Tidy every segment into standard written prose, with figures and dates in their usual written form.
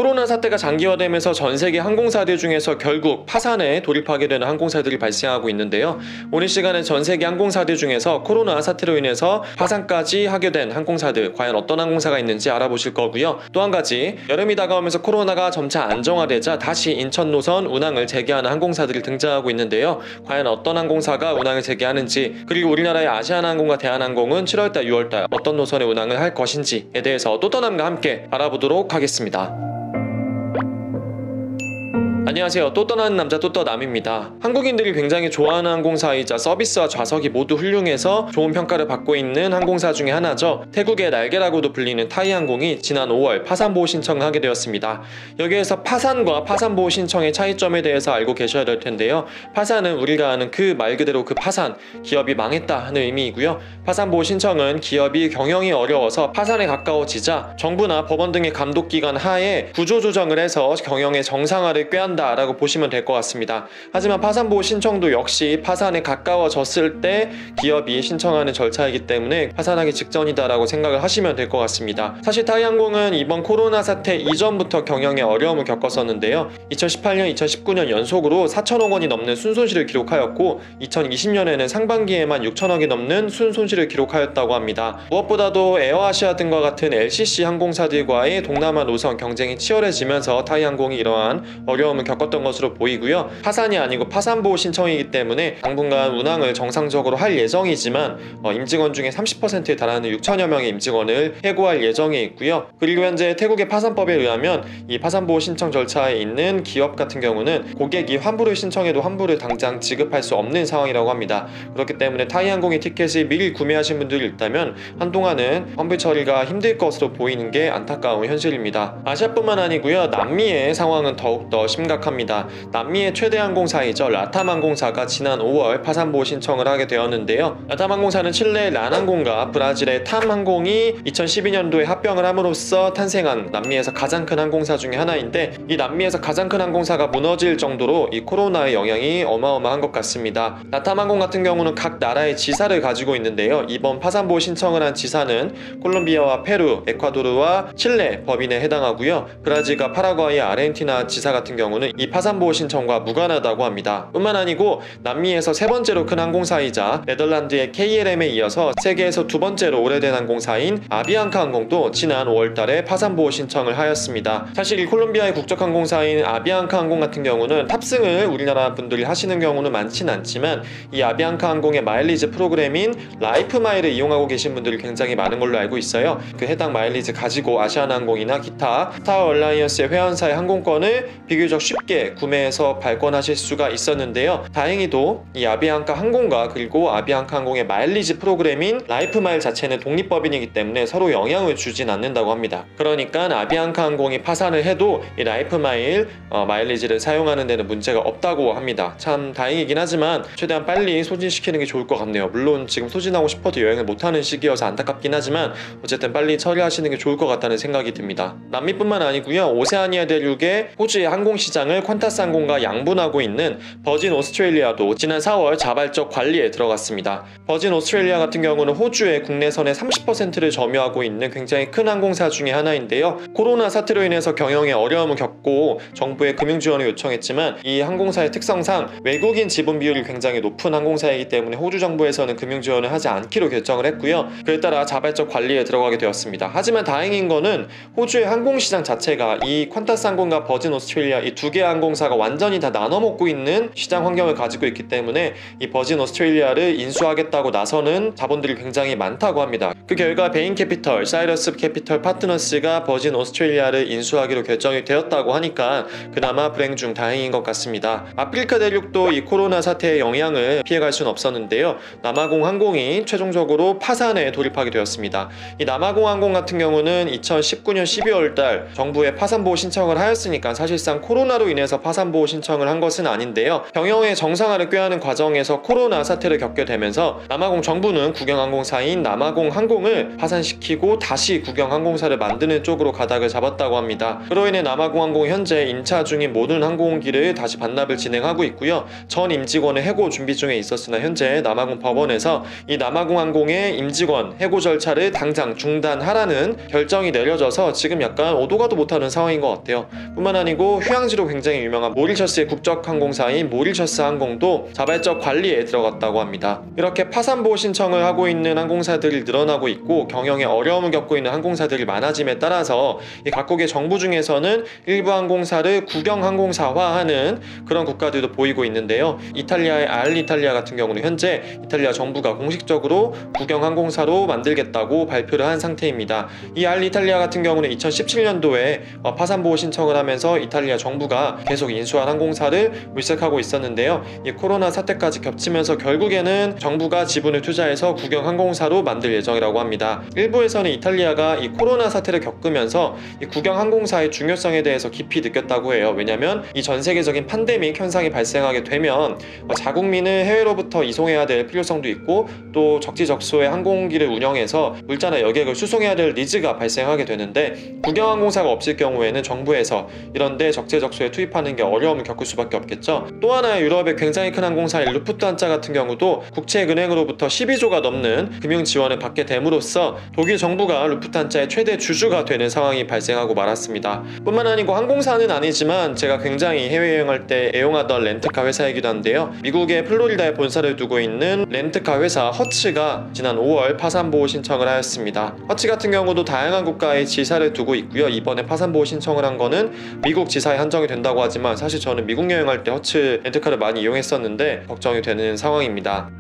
코로나 사태가 장기화되면서 전 세계 항공사들 중에서 결국 파산에 돌입하게 되는 항공사들이 발생하고 있는데요. 오늘 시간에 전 세계 항공사들 중에서 코로나 사태로 인해서 파산까지 하게 된 항공사들, 과연 어떤 항공사가 있는지 알아보실 거고요. 또 한 가지, 여름이 다가오면서 코로나가 점차 안정화되자 다시 인천 노선 운항을 재개하는 항공사들이 등장하고 있는데요. 과연 어떤 항공사가 운항을 재개하는지, 그리고 우리나라의 아시아나항공과 대한항공은 7월달, 6월달 어떤 노선의 운항을 할 것인지에 대해서 또떠남과 함께 알아보도록 하겠습니다. 안녕하세요. 또 떠나는 남자 또떠남입니다. 한국인들이 굉장히 좋아하는 항공사이자 서비스와 좌석이 모두 훌륭해서 좋은 평가를 받고 있는 항공사 중에 하나죠. 태국의 날개라고도 불리는 타이항공이 지난 5월 파산보호 신청을 하게 되었습니다. 여기에서 파산과 파산보호 신청의 차이점에 대해서 알고 계셔야 될 텐데요. 파산은 우리가 아는 그 말 그대로 그 파산, 기업이 망했다 하는 의미이고요. 파산보호 신청은 기업이 경영이 어려워서 파산에 가까워지자 정부나 법원 등의 감독기관 하에 구조조정을 해서 경영의 정상화를 꾀한다 라고 보시면 될 것 같습니다. 하지만 파산보호 신청도 역시 파산에 가까워졌을 때 기업이 신청하는 절차이기 때문에 파산하기 직전이다 라고 생각을 하시면 될 것 같습니다. 사실 타이항공은 이번 코로나 사태 이전부터 경영에 어려움을 겪었었는데요. 2018년, 2019년 연속으로 4천억 원이 넘는 순손실을 기록하였고 2020년에는 상반기에만 6천억이 넘는 순손실을 기록하였다고 합니다. 무엇보다도 에어아시아 등과 같은 LCC 항공사들과의 동남아 노선 경쟁이 치열해지면서 타이항공이 이러한 어려움을 겪었던 것으로 보이고요. 파산이 아니고 파산보호 신청이기 때문에 당분간 운항을 정상적으로 할 예정이지만 임직원 중에 30%에 달하는 6천여 명의 임직원을 해고할 예정에 있고요. 그리고 현재 태국의 파산법에 의하면 이 파산보호 신청 절차에 있는 기업 같은 경우는 고객이 환불을 신청해도 환불을 당장 지급할 수 없는 상황이라고 합니다. 그렇기 때문에 타이항공의 티켓을 미리 구매하신 분들이 있다면 한동안은 환불 처리가 힘들 것으로 보이는 게 안타까운 현실입니다. 아시아뿐만 아니고요. 남미의 상황은 더욱더 심각합니다. 남미의 최대 항공사이죠. 라탐 항공사가 지난 5월 파산보호 신청을 하게 되었는데요. 라탐 항공사는 칠레의 란항공과 브라질의 탐 항공이 2012년도에 합병을 함으로써 탄생한 남미에서 가장 큰 항공사 중에 하나인데, 이 남미에서 가장 큰 항공사가 무너질 정도로 이 코로나의 영향이 어마어마한 것 같습니다. 라탐 항공 같은 경우는 각 나라의 지사를 가지고 있는데요. 이번 파산보호 신청을 한 지사는 콜롬비아와 페루, 에콰도르와 칠레 법인에 해당하고요. 브라질과 파라과이, 아르헨티나 지사 같은 경우는 이 파산보호 신청과 무관하다고 합니다. 뿐만 아니고 남미에서 세 번째로 큰 항공사이자 네덜란드의 KLM에 이어서 세계에서 두 번째로 오래된 항공사인 아비앙카 항공도 지난 5월달에 파산보호 신청을 하였습니다. 사실 이 콜롬비아의 국적항공사인 아비앙카 항공 같은 경우는 탑승을 우리나라 분들이 하시는 경우는 많지는 않지만 이 아비앙카 항공의 마일리지 프로그램인 라이프마일을 이용하고 계신 분들이 굉장히 많은 걸로 알고 있어요. 그 해당 마일리지 가지고 아시아나항공이나 기타 스타 얼라이언스의 회원사의 항공권을 비교적 쉽게 구매해서 발권하실 수가 있었는데요. 다행히도 이 아비앙카 항공과 그리고 아비앙카 항공의 마일리지 프로그램인 라이프마일 자체는 독립법인이기 때문에 서로 영향을 주진 않는다고 합니다. 그러니까 아비앙카 항공이 파산을 해도 이 라이프마일 마일리지를 사용하는 데는 문제가 없다고 합니다. 참 다행이긴 하지만 최대한 빨리 소진시키는 게 좋을 것 같네요. 물론 지금 소진하고 싶어도 여행을 못하는 시기여서 안타깝긴 하지만 어쨌든 빨리 처리하시는 게 좋을 것 같다는 생각이 듭니다. 남미뿐만 아니고요. 오세아니아 대륙의 호주의 항공시장을 퀀타스 항공과 양분하고 있는 버진 오스트레일리아도 지난 4월 자발적 관리에 들어갔습니다. 버진 오스트레일리아 같은 경우는 호주의 국내선의 30%를 점유하고 있는 굉장히 큰 항공사 중에 하나인데요. 코로나 사태로 인해서 경영에 어려움을 겪고 정부의 금융 지원을 요청했지만 이 항공사의 특성상 외국인 지분 비율이 굉장히 높은 항공사이기 때문에 호주 정부에서는 금융 지원을 하지 않기로 결정을 했고요. 그에 따라 자발적 관리에 들어가게 되었습니다. 하지만 다행인 거는 호주의 항공시장 자체가 이 퀀타스 항공과 버진 오스트레일리아 이 두 개의 항공사가 완전히 다 나눠먹고 있는 시장 환경을 가지고 있기 때문에 이 버진 오스트레일리아를 인수하겠다고 나서는 자본들이 굉장히 많다고 합니다. 그 결과 베인캐피털, 사이러스 캐피털 파트너스가 버진 오스트레일리아를 인수하기로 결정이 되었다고 하니까 그나마 불행 중 다행인 것 같습니다. 아프리카 대륙도 이 코로나 사태의 영향을 피해갈 수는 없었는데요. 남아공 항공이 최종적으로 파산에 돌입하게 되었습니다. 이 남아공 항공 같은 경우는 2019년 12월달 정부에 파산보호 신청을 하였으니까 사실상 코로나로 코로나로 인해서 파산보호 신청을 한 것은 아닌데요. 경영의 정상화를 꾀하는 과정에서 코로나 사태를 겪게 되면서 남아공 정부는 국영항공사인 남아공항공을 파산시키고 다시 국영항공사를 만드는 쪽으로 가닥을 잡았다고 합니다. 그로 인해 남아공항공은 현재 임차 중인 모든 항공기를 다시 반납을 진행하고 있고요. 전 임직원의 해고 준비 중에 있었으나 현재 남아공 법원에서 이 남아공항공의 임직원 해고 절차를 당장 중단하라는 결정이 내려져서 지금 약간 오도 가도 못하는 상황인 것 같아요. 뿐만 아니고 휴양지로 굉장히 유명한 모리셔스의 국적항공사인 모리셔스 항공도 자발적 관리에 들어갔다고 합니다. 이렇게 파산보호 신청을 하고 있는 항공사들이 늘어나고 있고 경영에 어려움을 겪고 있는 항공사들이 많아짐에 따라서 이 각국의 정부 중에서는 일부 항공사를 국영항공사화하는 그런 국가들도 보이고 있는데요. 이탈리아의 알리탈리아 같은 경우는 현재 이탈리아 정부가 공식적으로 국영항공사로 만들겠다고 발표를 한 상태입니다. 이 알리탈리아 같은 경우는 2017년도에 파산보호 신청을 하면서 이탈리아 정부가 계속 인수한 항공사를 물색하고 있었는데요. 이 코로나 사태까지 겹치면서 결국에는 정부가 지분을 투자해서 국영항공사로 만들 예정이라고 합니다. 일부에서는 이탈리아가 이 코로나 사태를 겪으면서 이 국영항공사의 중요성에 대해서 깊이 느꼈다고 해요. 왜냐하면 이 전 세계적인 팬데믹 현상이 발생하게 되면 자국민을 해외로부터 이송해야 될 필요성도 있고 또 적지적소의 항공기를 운영해서 물자나 여객을 수송해야 될 니즈가 발생하게 되는데 국영항공사가 없을 경우에는 정부에서 이런데 적재적소에 투입하는 게 어려움을 겪을 수밖에 없겠죠. 또 하나의 유럽의 굉장히 큰 항공사인 루프트한자 같은 경우도 국책은행으로부터 12조가 넘는 금융 지원을 받게 됨으로써 독일 정부가 루프트한자의 최대 주주가 되는 상황이 발생하고 말았습니다. 뿐만 아니고 항공사는 아니지만 제가 굉장히 해외여행할 때 애용하던 렌트카 회사이기도 한데요. 미국의 플로리다에 본사를 두고 있는 렌트카 회사 허츠가 지난 5월 파산보호 신청을 하였습니다. 허츠 같은 경우도 다양한 국가에 지사를 두고 있고요. 이번에 파산보호 신청을 한 거는 미국 지사에 한정이 된다고 하지만 사실 저는 미국 여행할 때 허츠 렌트카를 많이 이용했었는데 걱정이 되는 상황입니다.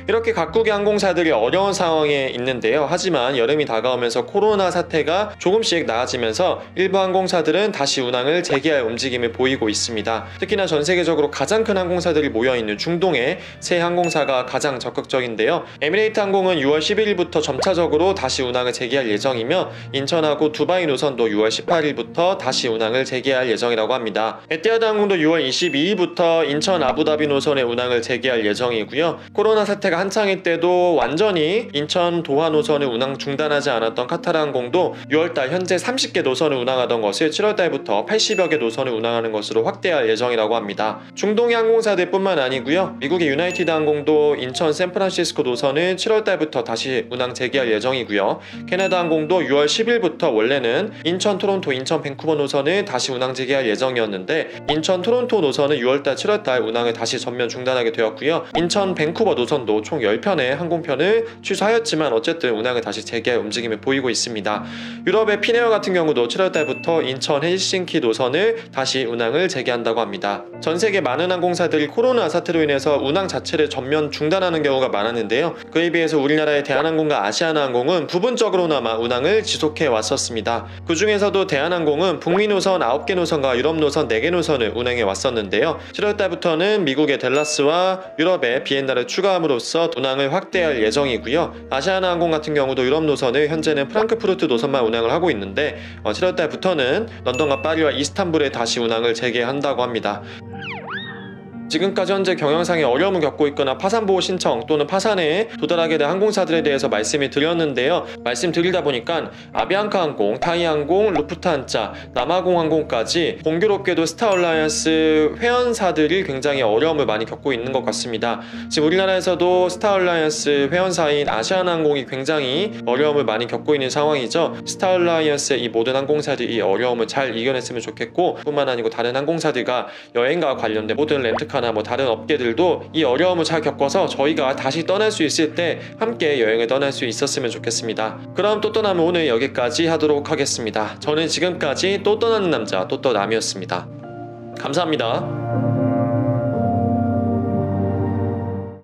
이렇게 각국의 항공사들이 어려운 상황에 있는데요. 하지만 여름이 다가오면서 코로나 사태가 조금씩 나아지면서 일부 항공사들은 다시 운항을 재개할 움직임을 보이고 있습니다. 특히나 전 세계적으로 가장 큰 항공사들이 모여있는 중동의 세 항공사가 가장 적극적인데요. 에미레이트 항공은 6월 11일부터 점차적으로 다시 운항을 재개할 예정이며 인천하고 두바이 노선도 6월 18일부터 다시 운항을 재개할 예정이라고 합니다. 에티하드 항공도 6월 22일부터 인천 아부다비 노선의 운항을 재개할 예정이고요. 코로나 사태가 한창일 때도 완전히 인천 도하 노선을 운항 중단하지 않았던 카타르 항공도 6월달 현재 30개 노선을 운항하던 것을 7월달부터 80여 개 노선을 운항하는 것으로 확대할 예정이라고 합니다. 중동의 항공사들 뿐만 아니고요. 미국의 유나이티드 항공도 인천 샌프란시스코 노선을 7월달부터 다시 운항 재개할 예정이고요. 캐나다 항공도 6월 10일부터 원래는 인천 토론토 인천 밴쿠버 노선을 다시 운항 재개할 예정이었는데 인천 토론토 노선은 6월달 7월달 운항을 다시 전면 중단하게 되었고요. 인천 밴쿠버 노선도 총 10편의 항공편을 취소하였지만 어쨌든 운항을 다시 재개할 움직임을 보이고 있습니다. 유럽의 피네어 같은 경우도 7월달부터 인천 헬싱키 노선을 다시 운항을 재개한다고 합니다. 전 세계 많은 항공사들이 코로나 사태로 인해서 운항 자체를 전면 중단하는 경우가 많았는데요. 그에 비해서 우리나라의 대한항공과 아시아나항공은 부분적으로나마 운항을 지속해 왔었습니다. 그 중에서도 대한항공은 북미 노선 9개 노선과 유럽 노선 4개 노선을 운행해 왔었는데요. 7월달부터는 미국의 댈러스와 유럽의 비엔나를 추가함으로써 운항을 확대할 예정이고요. 아시아나항공 같은 경우도 유럽 노선을 현재는 프랑크푸르트 노선만 운항을 하고 있는데 7월달부터는 런던과 파리와 이스탄불에 다시 운항을 재개한다고 합니다. 지금까지 현재 경영상의 어려움을 겪고 있거나 파산보호 신청 또는 파산에 도달하게 된 항공사들에 대해서 말씀을 드렸는데요. 말씀드리다 보니까 아비앙카항공, 타이항공, 루프트한자, 남아공항공까지 공교롭게도 스타얼라이언스 회원사들이 굉장히 어려움을 많이 겪고 있는 것 같습니다. 지금 우리나라에서도 스타얼라이언스 회원사인 아시아나항공이 굉장히 어려움을 많이 겪고 있는 상황이죠. 스타얼라이언스의 이 모든 항공사들이 이 어려움을 잘 이겨냈으면 좋겠고 뿐만 아니고 다른 항공사들과 여행과 관련된 모든 렌트카 나 다른 업계들도 이 어려움을 잘 겪어서 저희가 다시 떠날 수 있을 때 함께 여행을 떠날 수 있었으면 좋겠습니다. 그럼 또 떠나면 오늘 여기까지 하도록 하겠습니다. 저는 지금까지 또 떠나는 남자 또떠남이었습니다. 감사합니다.